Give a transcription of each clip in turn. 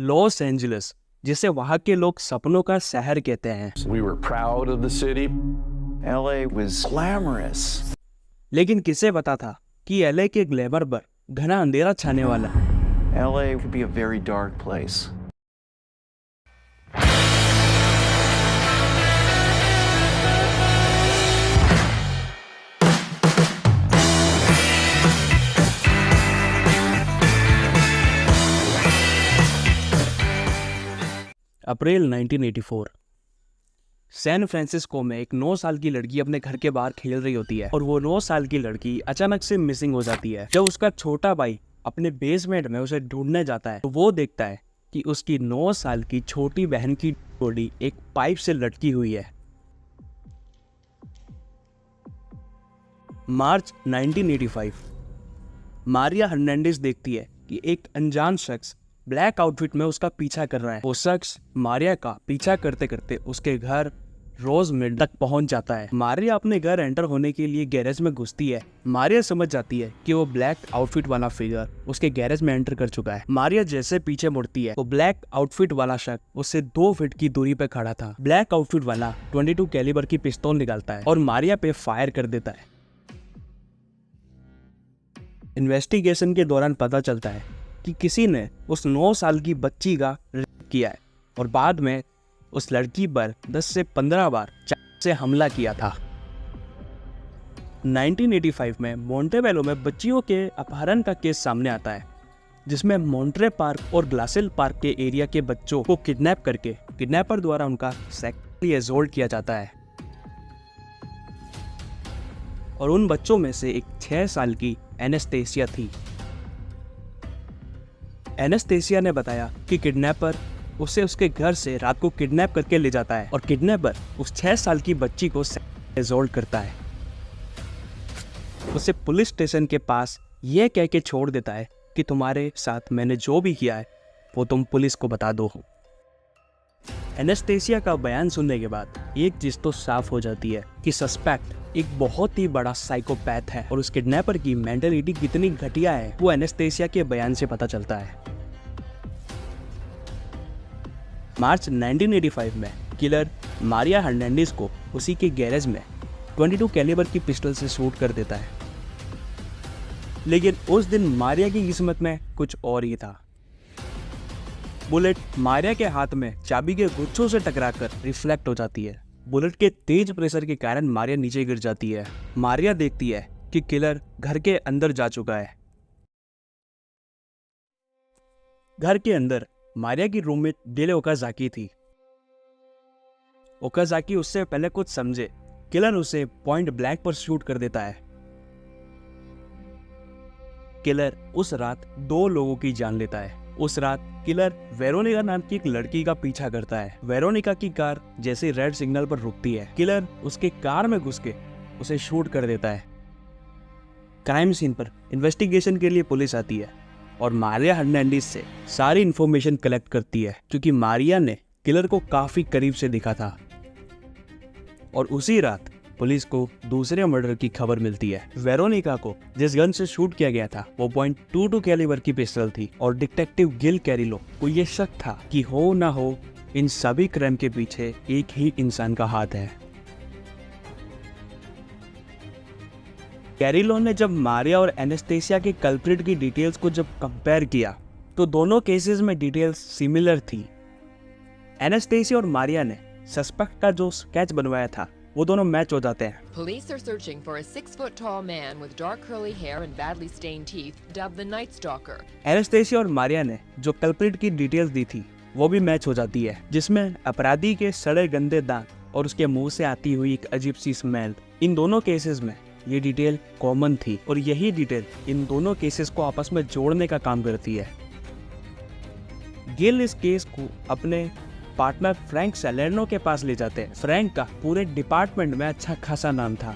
Los Angeles, जिसे वहां के लोग सपनों का शहर कहते हैं। We were proud of the city. LA was glamorous. लेकिन किसे पता था कि एलए के ग्लैमर पर घना अंधेरा छाने वाला। LA could be a very dark place. April 1984, San Francisco में एक 9 साल की लड़की अपने घर के बाहर खेल रही होती है और वो 9 साल की लड़की अचानक से मिसिंग हो जाती है। जब उसका छोटा भाई अपने बेसमेंट में उसे ढूंढने जाता है तो वो देखता है कि उसकी 9 साल की छोटी बहन की बॉडी एक पाइप से लटकी हुई है। मार्च 1985, मारिया हर्नांडिस देखती है कि एक अनजान शख्स ब्लैक आउटफिट में उसका पीछा कर रहा है। वो शख्स मारिया का पीछा करते करते उसके घर रोजमिल तक पहुंच जाता है। मारिया अपने घर एंटर होने के लिए गैरेज में घुसती है। मारिया समझ जाती है कि वो ब्लैक आउटफिट वाला फिगर उसके गैरेज में एंटर कर चुका है। मारिया जैसे पीछे मुड़ती है तो ब्लैक आउटफिट वाला शख्स उससे 2 फीट की दूरी पे खड़ा था। ब्लैक आउटफिट वाला 22 कैलिबर की पिस्तौल निकालता है और मारिया पे फायर कर देता है। इन्वेस्टिगेशन के दौरान पता चलता है कि किसी ने उस 9 साल की बच्ची का रेप किया है और बाद में उस लड़की पर 10 से 15 बार चाकू से हमला किया था। 1985 में मोंटेबेलो में बच्चियों के अपहरण का केस सामने आता है, जिसमें मॉन्ट्रे पार्क और ग्लासेल पार्क के एरिया के बच्चों को किडनैप करके किडनैपर द्वारा उनका सेक्सुअली असॉल्ट किया जाता है और उन बच्चों में से एक 6 साल की एनास्टेसिया थी। एनास्टेसिया ने बताया कि किडनैपर उसे उसके घर से रात को किडनैप करके ले जाता है और किडनैपर उस 6 साल की बच्ची को असॉल्ट करता है। उसे पुलिस स्टेशन के पास यह कह के छोड़ देता है कि तुम्हारे साथ मैंने जो भी किया है वो तुम पुलिस को बता दो। एनास्टेसिया का बयान सुनने के बाद एक चीज तो साफ हो जाती है कि सस्पेक्ट एक बहुत ही बड़ा साइकोपैथ है और उस किडनैपर की मेंटालिटी कितनी घटिया है वो एनास्टेसिया के बयान से पता चलता है। मार्च 1985 में किलर मारिया हर्नांडिस को उसी के गैरेज में 22 कैलिबर की पिस्टल से शूट कर देता है। लेकिन उस दिन मारिया की किस्मत में कुछ और ही था। बुलेट मारिया के हाथ में चाबी के गुच्छों से टकराकर रिफ्लेक्ट हो जाती है। बुलेट के तेज प्रेशर के कारण मारिया नीचे गिर जाती है। मारिया देखती है कि किलर घर के अंदर जा चुका है। घर के अंदर मारिया की रूममेट डेले ओकाजाकी थी। ओकाजाकी उससे पहले कुछ समझे, किलर उसे पॉइंट ब्लैंक पर शूट कर देता है। किलर उस रात 2 लोगों की जान लेता है। उस रात किलर वेरोनिका नाम की एक लड़की का पीछा करता है। वेरोनिका की कार जैसे रेड सिग्नल पर रुकती है, किलर उसके कार में घुस के उसे शूट कर देता है। क्राइम सीन पर इन्वेस्टिगेशन के लिए पुलिस आती है और मारिया हर्नांडिस से सारी इंफॉर्मेशन कलेक्ट करती है, क्योंकि मारिया ने किलर को काफी करीब से देखा था। और उसी रात पुलिस को दूसरे मर्डर की खबर मिलती है। वेरोनिका को जिस गन से शूट किया गया था वो .22 कैलिबर की पिस्टल थी और डिटेक्टिव गिल कैरिलो को यह शक था कि हो ना हो इन सभी क्राइम के पीछे एक ही इंसान का हाथ है। कैरिलो ने जब मारिया और एनास्टेसिया के कल्प्रिट की डिटेल्स को जब कंपेयर किया तो दोनों केसेस में डिटेल्स सिमिलर थी। एनास्टेसिया और मारिया ने सस्पेक्ट का जो स्केच बनवाया था वो दोनों मैच हो जाते हैं। Police are searching for a 6-foot-tall man with dark curly hair and badly stained teeth, dubbed the Night Stalker. Anastasia और मारिया ने जो कल्प्रिट की डिटेल्स दी थी वो भी मैच हो जाती है, जिसमें अपराधी के सड़े गंदे दांत और उसके मुंह से आती हुई एक अजीब सी स्मेल। इन दोनों केसेस में ये डिटेल कॉमन थी और यही डिटेल इन दोनों केसेस को आपस में जोड़ने का काम करती है। गिल इस केस को अपने पार्टनर फ्रैंक सैलर्नो के पास ले जाते हैं। फ्रैंक का पूरे डिपार्टमेंट में अच्छा खासा नाम था।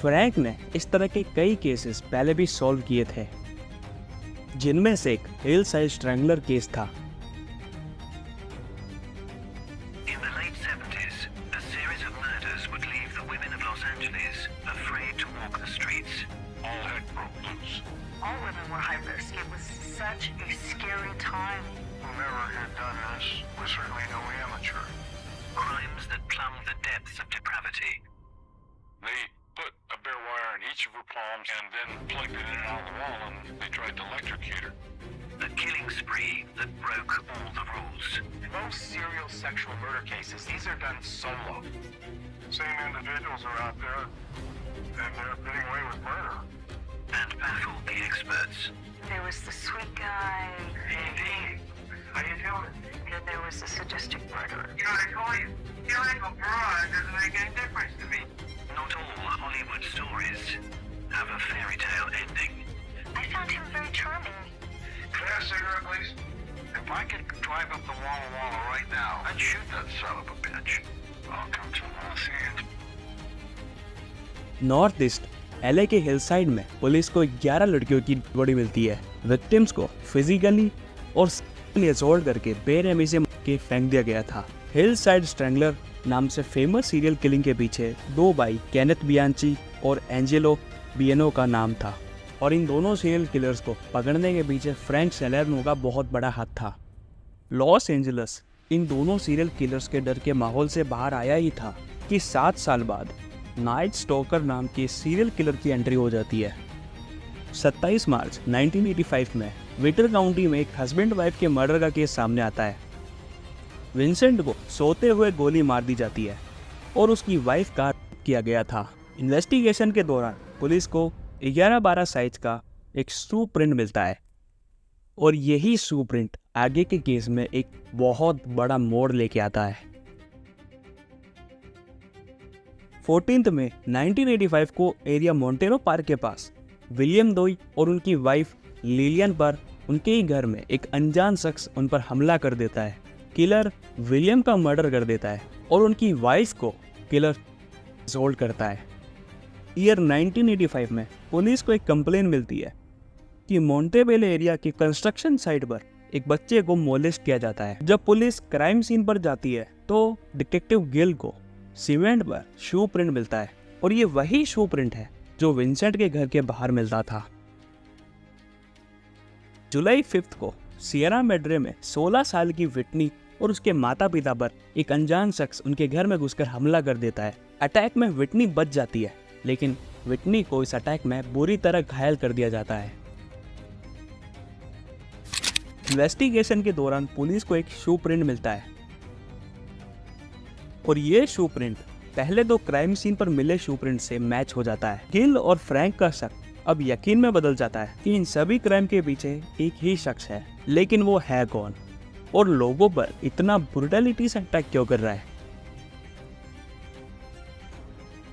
फ्रैंक ने इस तरह के कई केसेस पहले भी सॉल्व किए थे, जिनमें से एक हिल साइड स्ट्रैंगलर केस था। all women were high risk. It was such a scary time. Whoever had done this was certainly no amateur. Crimes that plumbed the depths of depravity. They put a bare wire in each of her palms and then plugged it in and out of the wall, and they tried to electrocute her. A killing spree that broke all the rules. Most serial sexual murder cases, these are done solo. Same individuals are out there, and they're getting away with murder. And baffled the experts. There was the sweet guy, Indeed. How you doing? and there was the sadistic murderer. You know, I told you, killing a broad doesn't make any difference to me. Not all Hollywood stories have a fairy tale ending. I found him very charming. Can I have a cigarette, please? If I could drive up the Walla Walla right now, I'd shoot that son of a bitch. I'll come to Los Angeles. North east LA के Hillside में police को 11 लड़कियों की body मिलती है। Victims को physically और sexually assault करके बेरहमी से के फेंक दिया गया था। हिलसाइड स्ट्रैंगलर नाम से फेमस सीरियल किलिंग के पीछे दो भाई केनेथ बियांची और एंजेलो बियनो का नाम था, और इन दोनों सीरियल किलर्स को पकड़ने के पीछे फ्रैंक सैलर्नो का बहुत बड़ा हाथ था। लॉस एंजलस इन दोनों सीरियल किलर्स के डर के माहौल से बाहर आया ही था कि 7 साल बाद नाइट स्टॉकर नाम के सीरियल किलर की एंट्री हो जाती है। 27 मार्च 1985 में विटर काउंटी में एक हस्बैंड वाइफ के मर्डर का केस सामने आता है। विंसेंट को सोते हुए गोली मार दी जाती है और उसकी वाइफ का किया गया था। इन्वेस्टिगेशन के दौरान पुलिस को 11-12 साइज का एक शू प्रिंट मिलता है, और यही शू प्रिंट आगे के केस में एक बहुत बड़ा मोड़ लेके आता है। 14 मई 1985 को एरिया मोंटेरो पार्क के पास विलियम दोई और उनकी वाइफ लिलियन पर उनके ही घर में एक अनजान शख्स उन पर हमला कर देता है। किलर विलियम का मर्डर कर देता है और उनकी वाइफ को किलर असॉल्ट करता है। ईयर 1985 में पुलिस को एक कंप्लेन मिलती है कि मोंटेबेले एरिया की कंस्ट्रक्शन साइट पर एक बच्चे को मोलेस्ट किया जाता है। जब पुलिस क्राइम सीन पर जाती है तो डिटेक्टिव गिल को सीमेंट पर शू प्रिंट मिलता है, और ये वही शू प्रिंट है जो विंसेंट के घर के बाहर मिलता था। जुलाई 5 को सियरा मेड्रे में 16 साल की विटनी और उसके माता पिता पर एक अनजान शख्स उनके घर में घुसकर हमला कर देता है। अटैक में विटनी बच जाती है, लेकिन विटनी को इस अटैक में बुरी तरह घायल कर दिया जाता है। इन्वेस्टिगेशन के दौरान पुलिस को एक शू प्रिंट मिलता है, और ये शू प्रिंट पहले दो क्राइम सीन पर मिले शू प्रिंट से मैच हो जाता है। गिल और फ्रैंक का शक अब यकीन में बदल जाता है कि इन सभी क्राइम के पीछे एक ही शख्स है, लेकिन वो है कौन और लोगों पर इतना ब्रुटैलिटी से अटैक क्यों कर रहा है।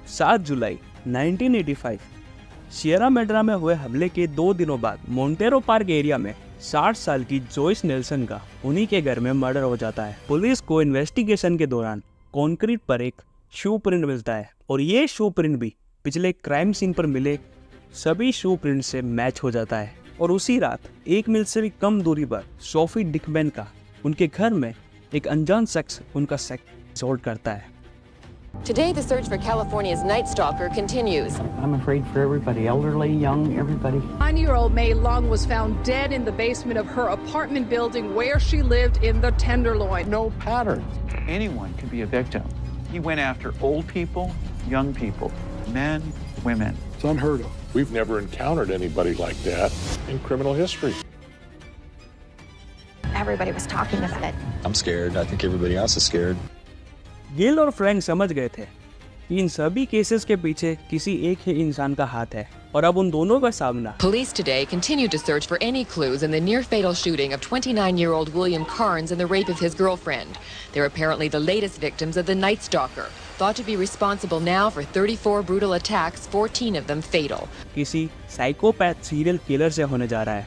7 जुलाई 1985 सियरा मेड्रा में हुए हमले के 2 दिनों बाद मोंटेरो पार्क एरिया में 60 साल की जोइस नेल्सन का उन्हीं के घर में मर्डर हो जाता है। पुलिस को इन्वेस्टिगेशन के दौरान कंक्रीट पर एक शू प्रिंट मिलता है, और ये शू प्रिंट भी पिछले क्राइम सीन पर मिले सभी शू प्रिंट से मैच हो जाता है। और उसी रात 1 मील से भी कम दूरी पर सोफी डिकमैन का उनके घर में एक अनजान शख्स उनका असॉल्ट करता है। Today, the search for California's Night Stalker continues. I'm afraid for everybody, elderly, young, everybody. 9-year-old May Lung was found dead in the basement of her apartment building where she lived in the Tenderloin. No pattern. Anyone could be a victim. He went after old people, young people, men, women. It's unheard of. We've never encountered anybody like that in criminal history. Everybody was talking about it. I'm scared. I think everybody else is scared. Gill और Frank समझ गए थे कि इन सभी cases के पीछे किसी एक ही इंसान का हाथ है, और अब उन दोनों का सामना। Police today continue to search for any clues in the near-fatal shooting of 29-year-old William Carnes and the rape of his girlfriend. They're apparently the latest victims of the Night Stalker, thought to be responsible now for 34 brutal attacks, 14 of them fatal. किसी psychopath serial killer से होने जा रहा है।